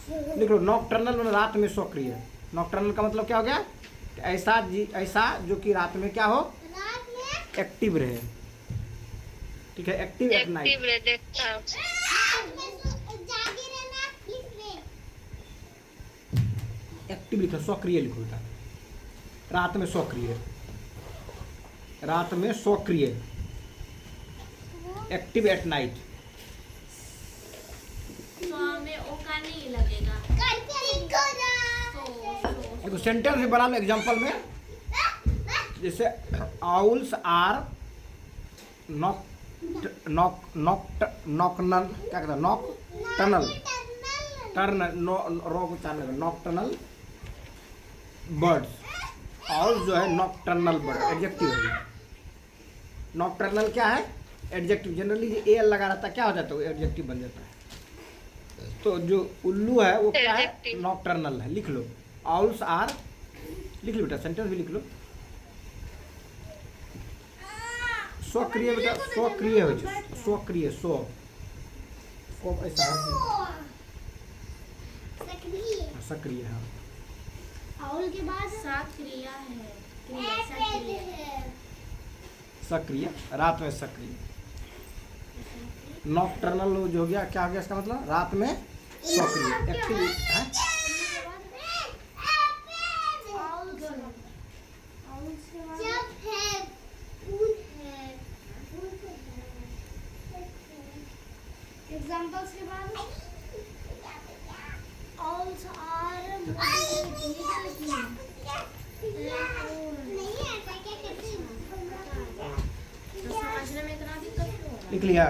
लिख लो नॉकटर्नल मतलब रात में सक्रिय। नॉकटर्नल का मतलब क्या हो गया? ऐसा जो कि रात में क्या हो, एक्टिव रहे। ठीक है, एक्टिव एट नाइट। एक्टिव लिखो, सक्रिय लिखो बेटा। रात में सक्रिय, रात में सक्रिय, एक्टिव एट नाइट। में ओ का नहीं लगेगा। देखो सेंटेंस भी बना लो एग्जांपल में, जैसे आउल्स आर नॉकटर्नल, क्या कहता है, नॉकटर्नल, नॉकटर्नल बर्ड्स। आउल्स जो है नॉकटर्नल बर्ड, एडजेक्टिव है। नॉकटर्नल क्या है? एडजेक्टिव। जनरली जो ए लगा रहता है क्या हो जाता है, वो एडजेक्टिव बन जाता है। तो जो उल्लू है वो क्या है? नॉकटर्नल है। लिख लो आउल्स आर, लिख लो बेटा, सेंटेंस भी लिख लो। स्वक्रिय बेटा, स्वक्रिय हो, स्वक्रिय, स्व ऐसा सक्रिय है। आउल के बाद सक्रिय है, सक्रिय, रात में सक्रिय। नॉकटर्नल जो हो गया, क्या हो गया इसका मतलब? रात में सक्रिय, एक्टिव है। एग्जांपल्स के बाद ऑल्स आर समझने में इतना दिक्कत क्यों हो रहा है? लिख लिया?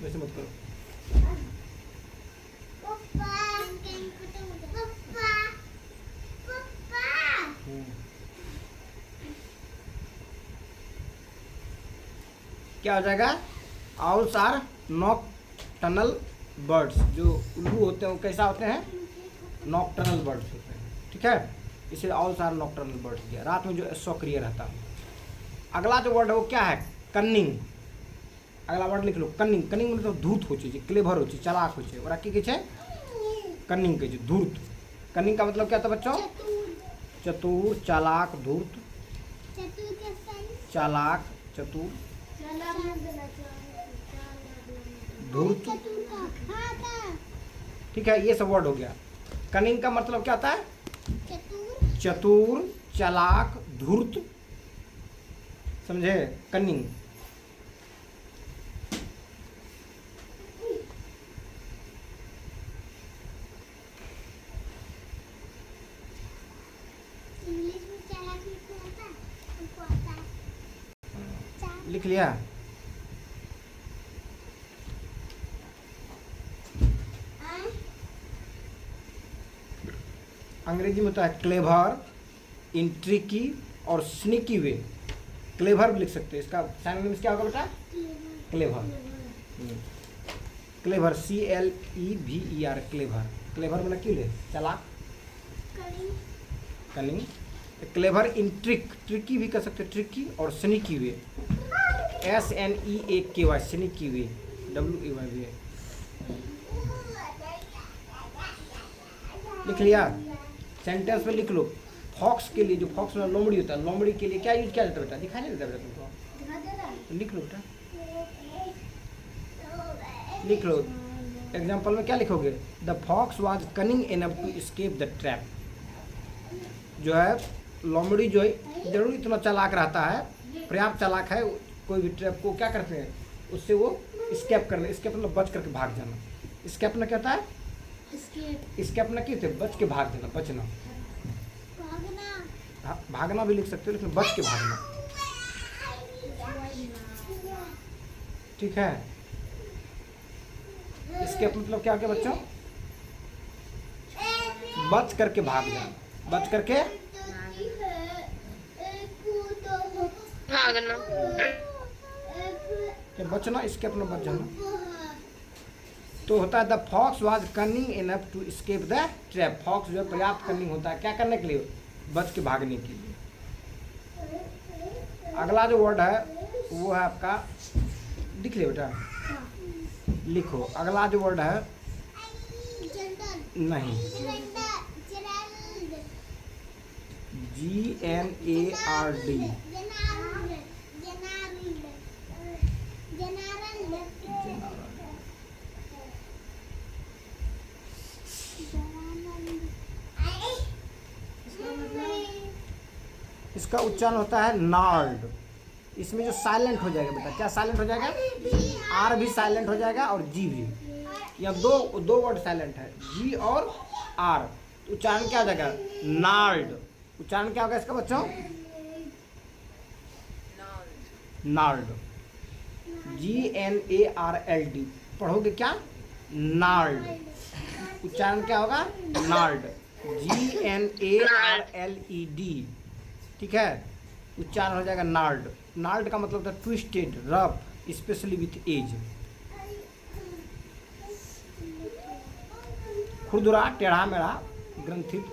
वैसे मत करो। क्या हो जाएगा? Owls are nocturnal birds. जो उल्लू होते हैं वो कैसा होते हैं? नॉकटर्नल बर्ड्स होते हैं। ठीक है, इसे आउल्स आर नॉकटर्नल बर्ड्स दिया, रात में जो सक्रिय रहता है। अगला जो वर्ड है वो क्या है? कन्निंग। अगला वर्ड लिख लो, कन्निंग। कन्निंग मतलब धूर्त हो चाहिए, क्लेवर हो चाहिए, चालाक हो चाहिए। और आगे किछ है? कन्निंग के धूर्त। कन्निंग का मतलब क्या था बच्चों? चतुर, चालाक, धूर्त, चालाक, चतुर, धूर्त। ठीक है, ये सब वर्ड हो गया। कनिंग का मतलब क्या होता है? चतुर, चालाक, धूर्त, समझे? कनिंग। लिख लिया? अंग्रेजी में होता है क्लेवर, इंट्रिकी और स्निकी वे। क्लेवर भी लिख सकते हैं, इसका सिनोनिम्स क्या होगा बेटा? Clever. Clever, CLEVER, clever. Clever मतलब क्यों ले? चालाक, कनिंग। क्लेवर, इंट्रिक, ट्रिकी भी कर सकते हैं, ट्रिकी, और स्निकी वे, SNEAKY, स्निकी वे, WAY। लिख लिया? सेंटेंस में लिख लो। फॉक्स के लिए, जो फॉक्स में लोमड़ी होता है, लोमड़ी के लिए क्या यूज किया जाता है बेटा? दिखाई नहीं देता बेटा तुमको? तो लिख लो बेटा, लिख लो। एग्जाम्पल में क्या लिखोगे? The fox was cunning enough to escape the trap. जो है लोमड़ी जो है जरूर इतना चालाक रहता है, पर्याप्त चालाक है, कोई भी ट्रैप को क्या करते हैं, उससे वो स्केप करना। स्केप मतलब बच करके भाग जाना। स्केप ना क्या होता है? स्केप ना क्या होता है? बच के भाग जाना, बचना, भागना भी लिख सकते हो, लेकिन बच के भागना। ठीक है, स्केप मतलब क्या हो गया बच्चों? बच करके भाग जाना, बच करके भागना। बचना, स्केप में बच जाना। तो होता है the fox was cunning enough to escape the trap. Fox जो है पर्याप्त कनिंग होता है, क्या करने के लिए? बच के भागने के लिए। अगला जो वर्ड है वो है आपका लिख लिया बेटा, लिखो अगला जो वर्ड है, नहीं, GNARD, इसका उच्चारण होता है नार्ड। इसमें जो साइलेंट हो जाएगा बेटा, क्या साइलेंट हो जाएगा, आर भी साइलेंट हो जाएगा और जी भी। यहाँ दो वर्ड साइलेंट है, जी और आर। उच्चारण क्या हो जाएगा, नार्ड। उच्चारण क्या होगा इसका बच्चों, नार्ड, GNARLD। पढ़ोगे क्या, नार्ड। उच्चारण क्या होगा, नार्ड, GNARLED। ठीक है, उच्चारण हो जाएगा नार्ड। नार्ड का मतलब होता है twisted, rough, specially with edge. खुरदुरा, टेढ़ा मेढ़ा, ग्रंथित।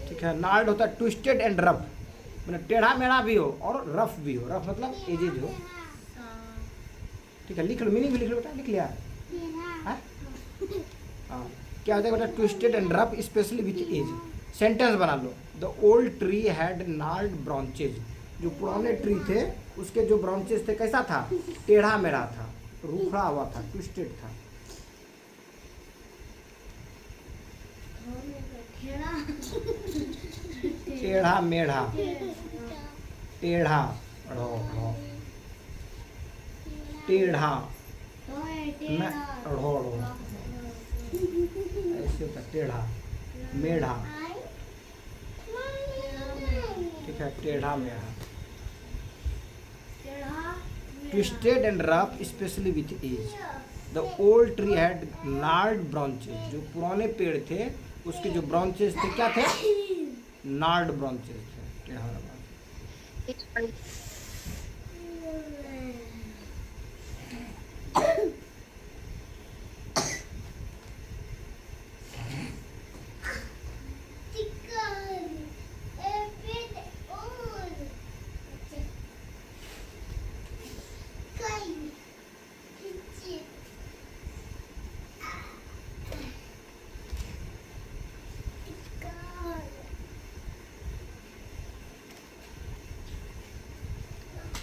ठीक है, नार्ड होता है ट्विस्टेड एंड रफ, मतलब टेढ़ा मेढ़ा भी हो और रफ भी हो। रफ मतलब एजेज हो। ठीक है, लिख लो, मीनिंग भी लिख लो बेटा, लिख लिया। हाँ, क्या होता है बेटा, twisted and rough specially with age. Sentence बना लो, the old tree had gnarled branches. जो पुराने ट्री थे उसके जो ब्रांचेज थे कैसा था, टेढ़ा मेढ़ा था, रूखड़ा हुआ था, ट्विस्टेड था। टेढ़ा मेढ़ा, टेढ़ा, टेढ़ा, ऐसे होता, टेढ़ा मेढ़ा। ठीक है, टेढ़ा मेढ़ा, twisted and rough specially with as. The old tree had gnarled branches. जो पुराने पेड़ थे उसके जो ब्रांचेज थे क्या थे, नार्ड ब्रांचेज थे, टेढ़ा ब्रांचेज।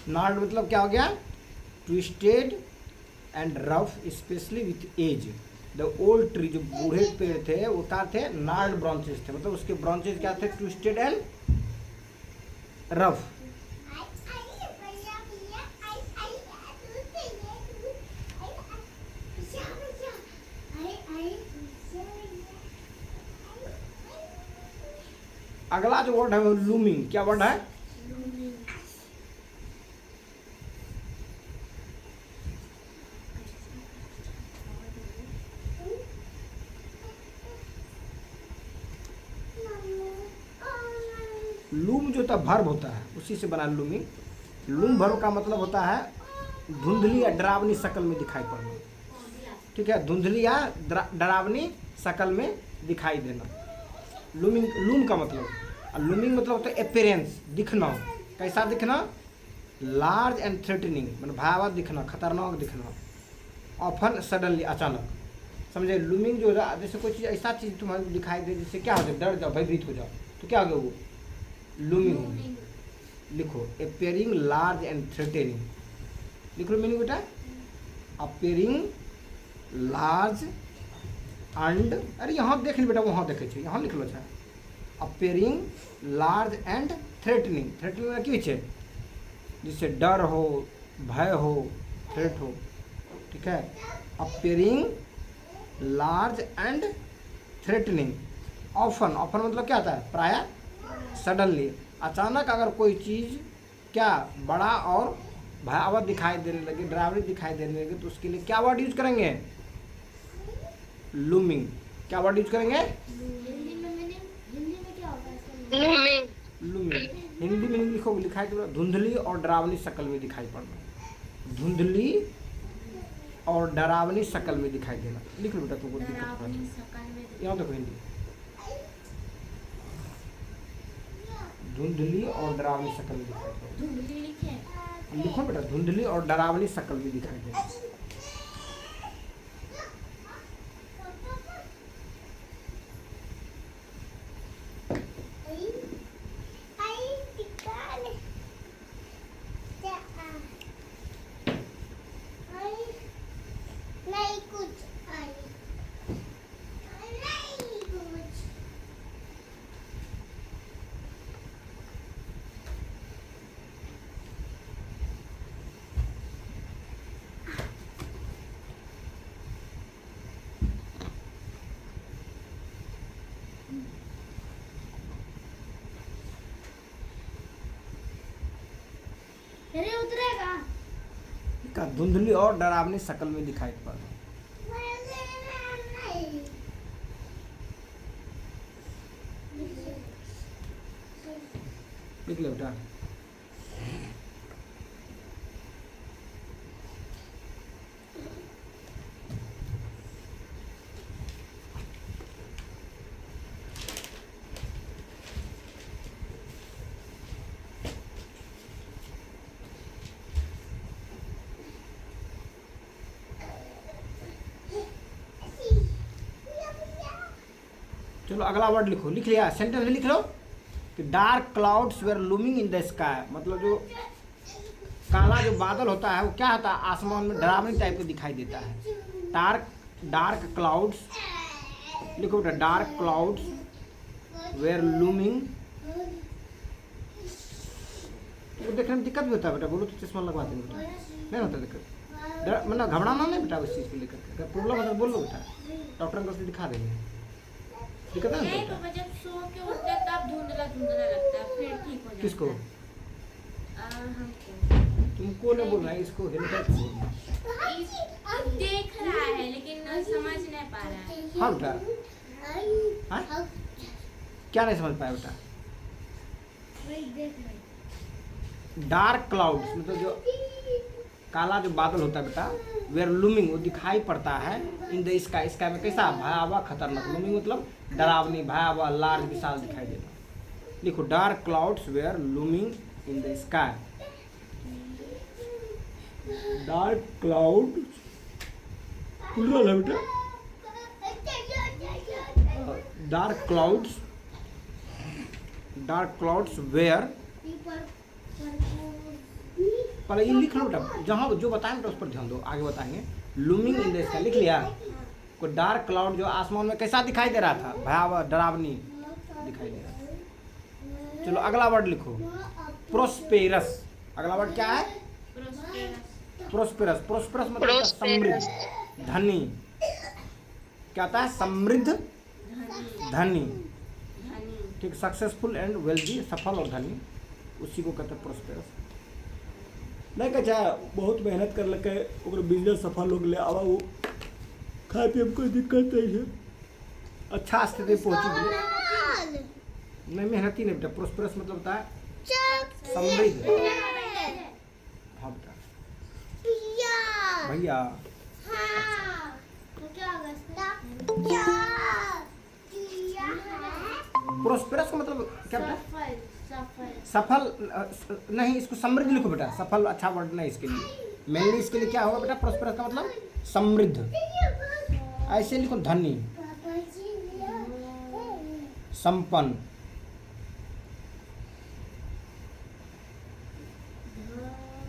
नार्ड मतलब क्या हो गया, twisted and rough specially with as. The old tree, जो बूढ़े पेड़ थे वो क्या थे, नार्ड ब्रांचेस थे, मतलब उसके ब्रांचेस क्या थे, ट्विस्टेड एंड रफ। अगला जो वर्ड है वो लूमिंग। क्या वर्ड है, लूम जो होता है भर्ब होता है, उसी से बना लूमिंग। लूम भर्ब का मतलब होता है धुंधली या डरावनी शक्ल में दिखाई पड़ना। ठीक है, धुंधली या डरावनी शक्ल में दिखाई देना, लूमिंग। लूम का मतलब, लूमिंग मतलब होता है अपीयरेंस, दिखना। कैसा दिखना, लार्ज एंड थ्रेटनिंग, मतलब भयावह दिखना, खतरनाक दिखना। ऑफन सडनली, अचानक। समझे, लूमिंग जो है जैसे कोई चीज़, ऐसा चीज़ तुम्हारे दिखाई दे जिससे क्या हो जाए, डर जाओ, भयभीत हो जाओ, तो क्या हो गया वो, लूमिंग। लिखो, अपीयरिंग लार्ज एंड थ्रेटनिंग। लिख लो मीनिंग बेटा, अपीयरिंग लार्ज एंड, अरे यहाँ देख ली बेटा, वहाँ देखे छे, यहाँ लिख लो। अच्छा, appearing large and threatening. Threatening की छै, जिससे डर हो, भय हो, थ्रेट हो। ठीक है, appearing large and threatening. Often, often मतलब क्या होता है, प्रायः। सडनली, अचानक अगर कोई चीज़ क्या बड़ा और भयावह दिखाई देने लगे, डरावनी दिखाई देने लगे, तो उसके लिए क्या वर्ड यूज करेंगे, लूमिंग। क्या वर्ड यूज करेंगे, हिंदी में क्या होता है, लूमिंग। हिंदी में लिखो, लिखाई तो धुंधली और डरावनी शक्ल में दिखाई पड़ना। धुंधली और डरावनी शक्ल में दिखाई देना। लिख लो बेटा, तुमको दिक्कत यहाँ देखो हिंदी, धुंधली और डरावनी शक्ल में दिखाई दे। धुंधली लिखे। लिखो बेटा, धुंधली और डरावनी शक्ल में दिखाई दे। अरे उतरेगा। का धुंधली और डरावनी शक्ल में दिखाई पड़। लिख लो बेटा। चलो अगला वर्ड लिखो। लिख लिया? सेंटेंस लिख लो कि dark clouds were looming in the sky. मतलब जो काला जो बादल होता है वो क्या होता है, आसमान में डरावनी टाइप का दिखाई देता है। डार्क क्लाउड्स लिखो बेटा। Dark clouds were looming. तो देखने में दिक्कत भी होता है बेटा, बोलो तो चश्मा लगवा देंगे बेटा, नहीं होता दिक्कत। मतलब घबराना नहीं बेटा उस चीज़ को लेकर। अगर प्रॉब्लम है तो बोल लो बेटा, डॉक्टर अंकल से दिखा देंगे। दिक्कत नहीं पापा, जब सो के उठते हैं तब धुंधला धुंधला लगता है, फिर ठीक हो जाता है। किसको? हमको। तुमको नहीं बोलना है, इसको हेल्पर को बोलना। देख रहा है लेकिन समझ नहीं पा रहा है। हाँ बेटा। हाँ? क्या नहीं समझ पाया बेटा? डार्क क्लाउड्स मतलब जो काला जो बादल होता है बेटा, वेयर लूमिंग वो दिखाई पड़ता है इन द स्काई। स्काई में कैसा? भयावह, खतरनाक। लूमिंग मतलब डरावनी, भयावह, लार्ज, विशाल दिखाई देना। लिखो dark clouds were looming in the sky. Dark cloud plural है बेटा। डार्क क्लाउड्स वेयर, पहले ये लिख लो बेटा, जहाँ जो बताएं बेटा उस पर ध्यान दो, आगे बताएंगे। लूमिंग इन द स्काई लिख लिया? को डार्क क्लाउड जो आसमान में कैसा दिखाई दे रहा था? भयावह, डरावनी दिखाई दे रहा था। चलो अगला वर्ड लिखो। प्रोस्पेरस। अगला वर्ड क्या है? प्रोस्पेरस। प्रोस्पेरस मतलब समृद्ध, धनी। क्या आता है? समृद्ध, धनी। ठीक, सक्सेसफुल एंड वेल्दी, सफल और धनी, उसी को कहते हैं प्रोस्पेरस। नहीं कह बहुत मेहनत कर लगे ओकर बिजनेस सफल हो गए, अब वो खाए पिए में कोई दिक्कत नहीं है, अच्छा स्थिति पहुँची गई। नहीं मेहनती नहीं बेटा। प्रोस्पेरस मतलब होता है समृद्ध। हाँ बेटा। भैया प्रोस्पेरस का मतलब क्या बेटा? सफल नहीं, इसको समृद्ध लिखो बेटा। सफल अच्छा वर्ड नहीं इसके लिए। मेनली इसके लिए क्या होगा बेटा? प्रोस्पेरस का मतलब समृद्ध। ऐसे लिखो धनी, संपन्न,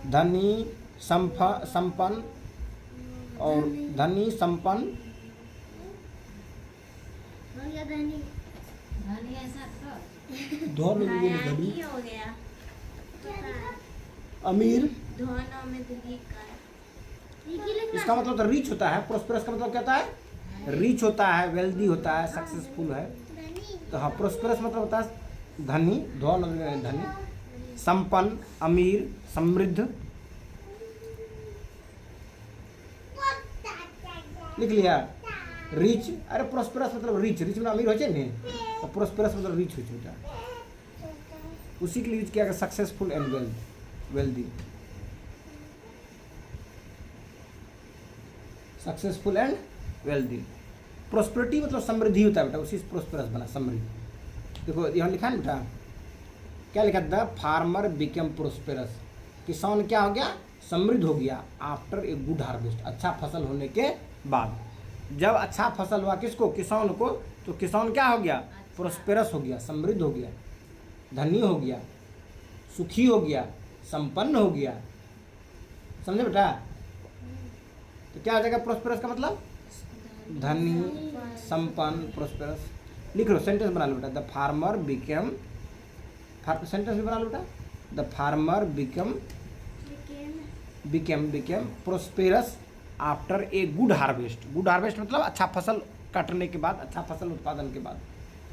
धनी, संपन्न और धनी, संपन्न। धनी हो गया। अमीर। दोनों में दिल्ली का। इसका मतलब तो रिच होता है। प्रोस्पेरस का मतलब क्या होता है? रिच होता है, वेल्दी होता है, सक्सेसफुल है। तो हाँ, प्रोस्पेरस मतलब होता है धनी, धनी, संपन्न, अमीर, समृद्ध। लिख लिया? रिच। अरे प्रोस्पेरस मतलब रिच, रिच मतलब अमीर हो जाए नहीं, तो प्रोस्पेरस मतलब रिच हो जाए, उसी के लिए यूज किया गया successful and wealthy. Successful and wealthy. Prosperity मतलब समृद्धि होता है बेटा, उसी से प्रोस्पेरस बना, समृद्धि। देखो यहाँ लिखा है बेटा, क्या लिखा? द फार्मर बिकम प्रोस्पेरस, किसान क्या हो गया? समृद्ध हो गया। आफ्टर ए गुड हार्वेस्ट, अच्छा फसल होने के बाद। जब अच्छा फसल हुआ किसको? किसान को, तो किसान क्या हो गया? प्रोस्पेरस हो गया, समृद्ध हो गया, धनी हो गया, सुखी हो गया, संपन्न हो गया। समझे बेटा? तो क्या हो जाएगा प्रोस्पेरस का मतलब? धनी, संपन्न, प्रोस्पेरस। लिख लो, सेंटेंस बना लो बेटा। द फार्मर बिकम, सेंटेंस भी बना लो बेटा। The farmer become prosperous after a good harvest. Good harvest मतलब अच्छा फसल काटने के बाद, अच्छा फसल उत्पादन के बाद।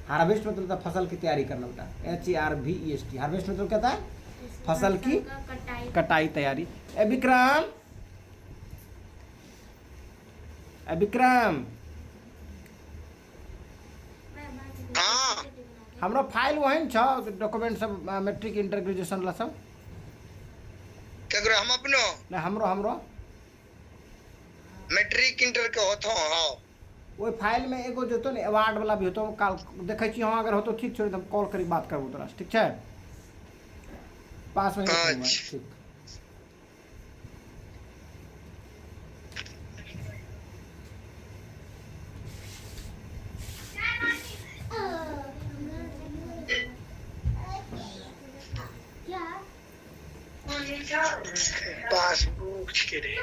हार्वेस्ट मतलब फसल की तैयारी करना बेटा, HARVEST। हार्वेस्ट मतलब क्या था? फसल की कटाई, तैयारी। ए विक्रम, हाँ हमरा फाइल वही छ, डॉक्यूमेंट सब, मैट्रिक इंटर ग्रेजुएशन ला सब। क्या करो हम अपनो नहीं, हमरो मैट्रिक इंटर के होतो। हाँ वही फाइल में एगो जो तो अवार्ड वाला भी होतो, काल देखे छी हम, अगर होतो ठीक छोड़, हम कॉल करी बात करबो तोरा, ठीक है? पास में रखूंगा, अच्छा। ठीक। पासबुक के रे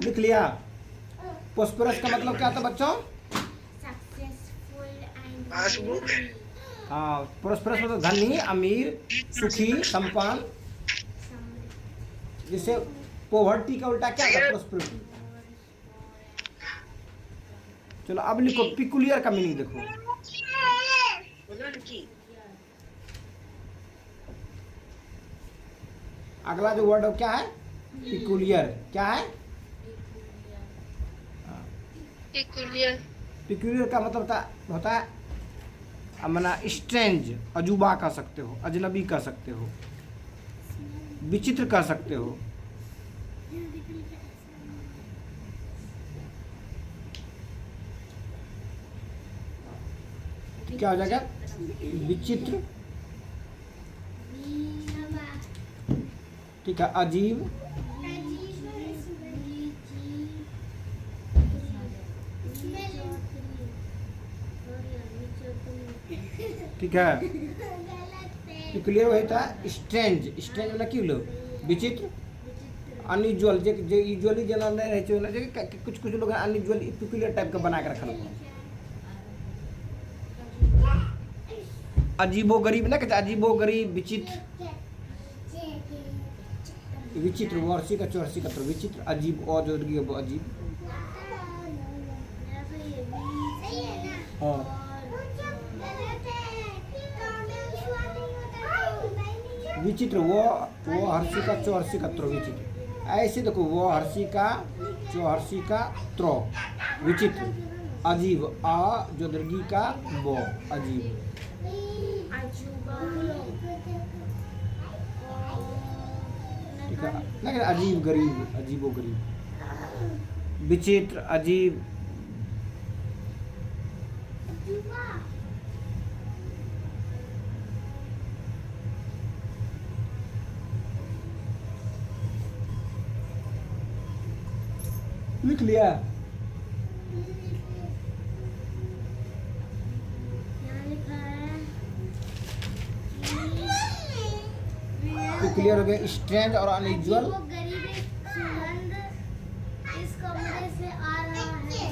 लिख लिया। प्रोस्पेरस का मतलब क्या था बच्चों? Successful and passbook. हाँ, प्रोस्पेरस मतलब धनी, अमीर, सुखी, संपन्न। जैसे पोवर्टी का उल्टा क्या था? प्रोस्पेरिटी। चलो अब लिखो पिकुलियर का मीनिंग देखो। अगला जो वर्ड क्या है? पिकुलियर। क्या है? पिकुलियर का मतलब होता है मना स्ट्रेंज, अजूबा कह सकते हो, अजनबी कह सकते हो, विचित्र कह सकते हो। क्या हो जाएगा? विचित्र, ठीक है, अजीब, ठीक है। पिकुलियर वही था स्ट्रेंज। स्ट्रेंज मतलब क्यों लो? विचित्र, अनयूजुअल, जे यूजुअली जना नहीं रहे छै, जे कुछ लोग अनयूजुअल पिकुलियर टाइप का बना के रखल हो। अजीबो गरीब ना कहते, अजीबो गरीब, विचित्र, विचित्र, वर्षी का चौरसी का तो विचित्र, अजीब, और जो अजीब। हाँ, विचित्र, वो हर्षी का चौहर्षी का त्रो, विचित्र। ऐसे देखो, वो हर्षी का चौहर्षी का त्रो, विचित्र। अजीब, आ जो दीर्घी का वो, अजीब। ठीक है, लेकिन अजीब गरीब, अजीबो गरीब, विचित्र, अजीब। लिख लिया? क्लियर हो गया? स्ट्रेंज और अनयूजुअल। सुगंध इस कमरे से आ रहा है।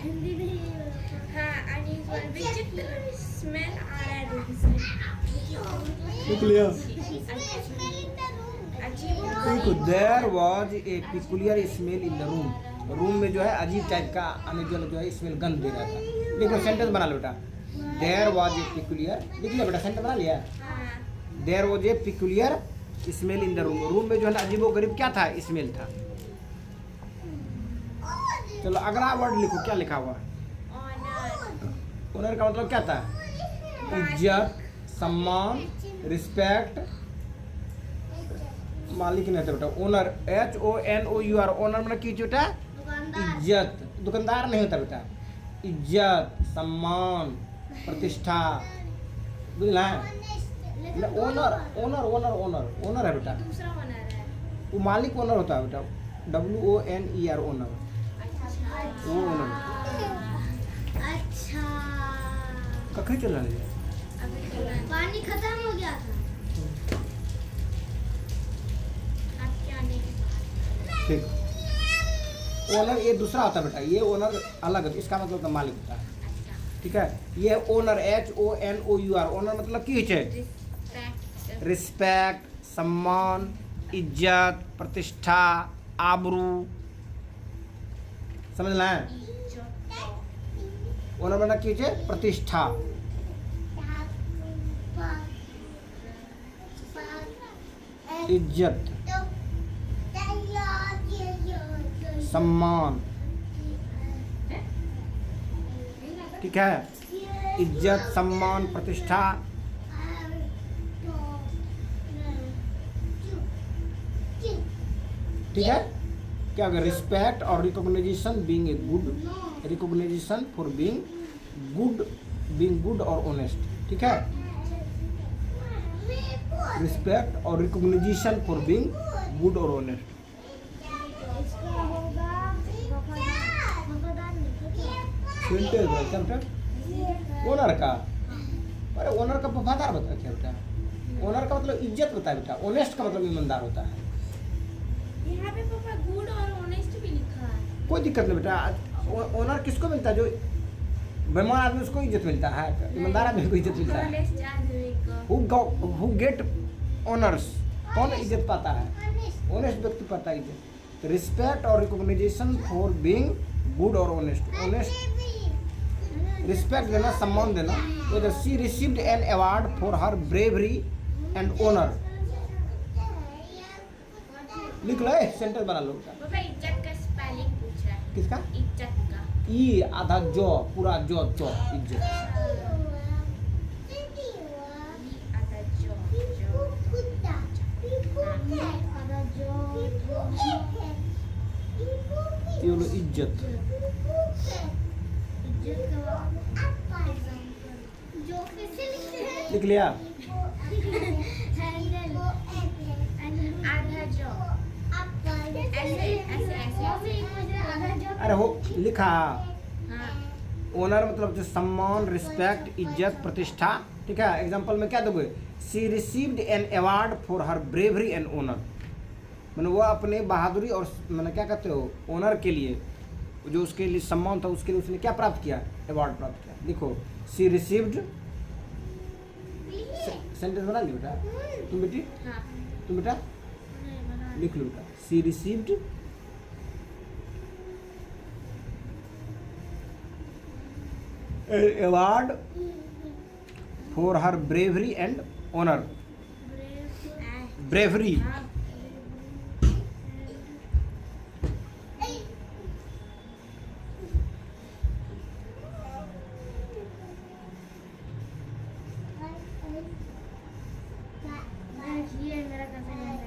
हिंदी नहीं है। हाँ, अनयूजुअल, विचित्र स्मेल आ रहा है रूम से। लिख लिया? अजीब। There was a peculiar smell in the room. Room में जो है अजीब टाइप का अनयूजुअल जो है स्मेल, गंध दे रहा था। देखो सेंटेंस बना लो बेटा। देयर वाज ए पिकुलियर, लिख लिया बेटा? सेंटेंस बना लिया? There was a peculiar smell in the room. Room में जो है ना अजीबो गरीब क्या था? स्मेल था। चलो अगला वर्ड लिखो, क्या लिखा हुआ है? ऑनर। ऑनर का मतलब क्या था? इज्जत, सम्मान, रिस्पेक्ट। मालिक नहीं था बेटा। Owner, HONOUR। ओनर मतलब की बेटा? इज्जत। दुकानदार नहीं होता बेटा। इज्जत, सम्मान, प्रतिष्ठा, बुझल है? Owner owner owner owner owner है बेटा, दूसरा ओनर है। वो मालिक ओनर होता है बेटा, WONER ओनर, अच्छा वो ओनर। अच्छा कखरी चल रहा है? अभी चल रहा है। पानी खत्म हो गया था। आपके आने के बाद ठीक। ओनर ये दूसरा होता है बेटा, ये ओनर अलग है, इसका मतलब तो मालिक होता है। अच्छा ठीक है, ये ओनर HONOUR ओनर मतलब की छै? रिस्पेक्ट रिस्पेक्ट, सम्मान, इज्जत, प्रतिष्ठा, आबरू, समझना है? ओनर मतलब की छै? प्रतिष्ठा। इज्जत, सम्मान, ठीक है? इज्जत, सम्मान, प्रतिष्ठा, ठीक है? क्या होगा? रिस्पेक्ट और recognition being a good, recognition for being good और ऑनेस्ट, ठीक है? रिस्पेक्ट और रिकॉग्निशन फॉर बीइंग गुड और ऑनेस्ट। इसका होगा वफादार सेंटेंस ओनर का, अरे ओनर का वफादार बता क्या होता है? ओनर का मतलब इज्जत होता है बेटा, ऑनेस्ट का मतलब ईमानदार होता है। यहाँ पे पापा गुड और ऑनेस्ट भी लिखा है। कोई दिक्कत नहीं बेटा, ओनर किसको मिलता है? जो बेईमान आदमी उसको इज्जत मिलता है, ईमानदार आदमी को इज्जत मिलता है। ऑनेस्ट आदमी को हु गेट ऑनर्स, कौन इज्जत पाता है? ऑनेस्ट व्यक्ति पाता है इज्जत। रिस्पेक्ट और रिकॉग्निशन फॉर बीइंग गुड और ऑनेस्ट। ऑनेस्ट रिस्पेक्ट देना, सम्मान देना। तो she received an award for her bravery and honour. लिख लो, सेंटेंस बना लो बेटा। पापा इज्जत का स्पेलिंग पूछ रहा है। किसका? इज्जत का। ई आधा जो, पूरा जो चो, इज्जत। आधा जो ये बोलो इज्जत। लिख लिया? आधा जो ऐसे अरे हो लिखा। हाँ ओनर मतलब जो सम्मान, रिस्पेक्ट, इज्जत, प्रतिष्ठा, ठीक है? एग्जांपल में क्या दोगे? She received an award for her bravery and honour. मैंने वो अपने बहादुरी और मैंने क्या कहते हो ऑनर के लिए, जो उसके लिए सम्मान था उसके लिए उसने क्या प्राप्त किया? अवार्ड प्राप्त किया। लिखो, शी रिसीव्ड। सेंटेंस बना ली बेटा? तुम बेटी, हाँ तुम बेटा लिख लो बेटा। She received award for her bravery and honour. Bravery, हाँ ये मेरा कजन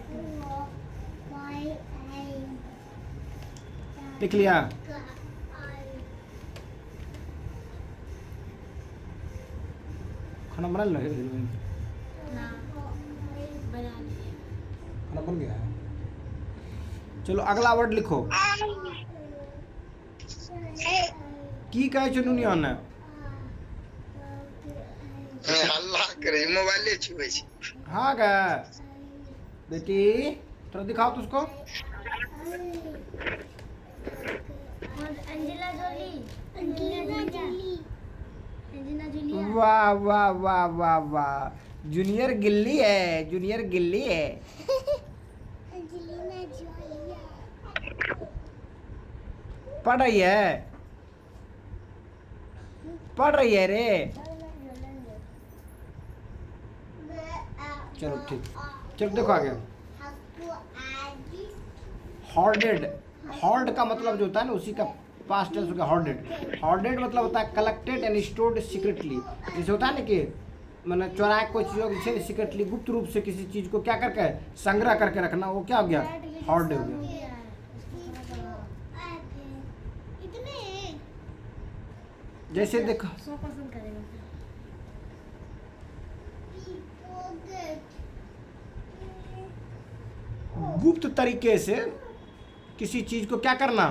लिख लिया? खाना बना लो, हाँ बना लिया। खाना बन गया है। चलो अगला वर्ड लिखो। की कहे छै दुनिया ने? अल्लाह करे मोबाइले छुए छी। हाँ क्या बेटी, थोड़ा दिखाओ तो उसको। अंजिला जोली, अंजिला जोली, अंजिला जोली। वाह वाह वाह वाह वाह, जूनियर गिल्ली है, जूनियर गिल्ली है। अंजलिना जोली पढ़ रही है, पढ़ रही है रे। चलो ठीक, चलो देखो आगे। हॉर्डेड, हॉर्ड का मतलब जो होता है ना उसी का पास्ट टेंस हो गया हॉर्डेड। हॉर्डेड मतलब होता है कलेक्टेड एंड स्टोर्ड सीक्रेटली। जैसे होता है ना कि मैंने चुराए कोई चीज़ से सीक्रेटली, गुप्त रूप से किसी चीज़ को क्या करके संग्रह करके रखना, वो क्या हो गया? हॉर्ड हो गया। जैसे देखो 100% करेगा। गुप्त तरीके से किसी चीज को क्या करना,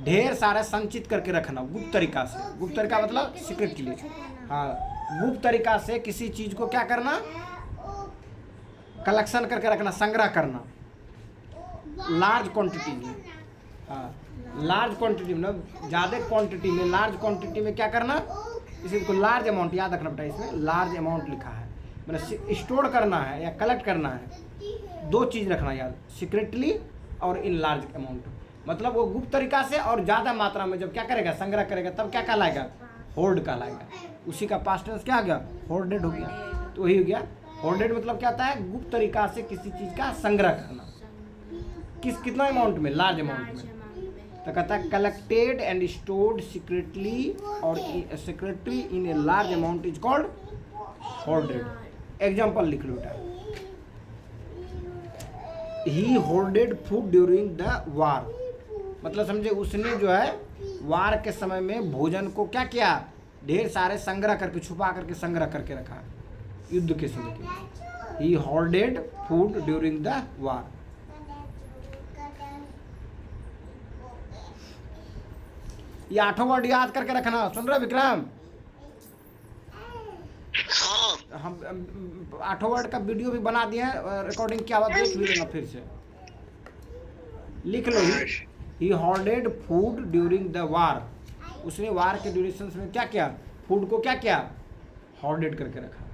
ढेर सारा संचित करके रखना गुप्त तरीका से। गुप्त तरीका मतलब सीक्रेटली। हाँ, गुप्त तरीका से किसी चीज को क्या करना, कलेक्शन करके रखना, संग्रह करना लार्ज क्वांटिटी में। हाँ, लार्ज क्वांटिटी में, ज़्यादा क्वांटिटी में, लार्ज क्वांटिटी में क्या करना, इसको लार्ज अमाउंट याद रखना बेटा, इसमें लार्ज अमाउंट लिखा है, मतलब स्टोर करना है या कलेक्ट करना है। दो चीज़ रखना याद, सीक्रेटली और इन लार्ज अमाउंट। मतलब वो गुप्त तरीका से और ज़्यादा मात्रा में जब क्या करेगा, संग्रह करेगा, तब क्या कहलाएगा, होर्ड कहलाएगा। उसी का पास्ट टेंस क्या आ गया, होर्डेड हो गया। तो वही हो गया होर्डेड, मतलब क्या होता है, गुप्त तरीका से किसी चीज़ का संग्रह करना। कितना अमाउंट में, लार्ज अमाउंट में। तो कहता है कलेक्टेड एंड स्टोर्ड सीक्रेटली और secretly in a large amount is called hoarded. Example लिख लो बेटा, he hoarded food during the war, मतलब समझे उसने जो है वार के समय में भोजन को क्या किया, ढेर सारे संग्रह करके, छुपा करके संग्रह करके रखा, युद्ध के समय के। ही होर्डेड फूड ड्यूरिंग द वार। ये 8 वर्ड याद करके रखना, सुन रहे विक्रम? हाँ हम 8 वर्ड का वीडियो भी बना दिए हैं, रिकॉर्डिंग क्या हुआ देख भी लेना, फिर से लिख लो। ही होर्डेड फूड ड्यूरिंग द वार, उसने वार के ड्यूरेशन में क्या किया, फूड को क्या किया, होर्डेड करके रखा।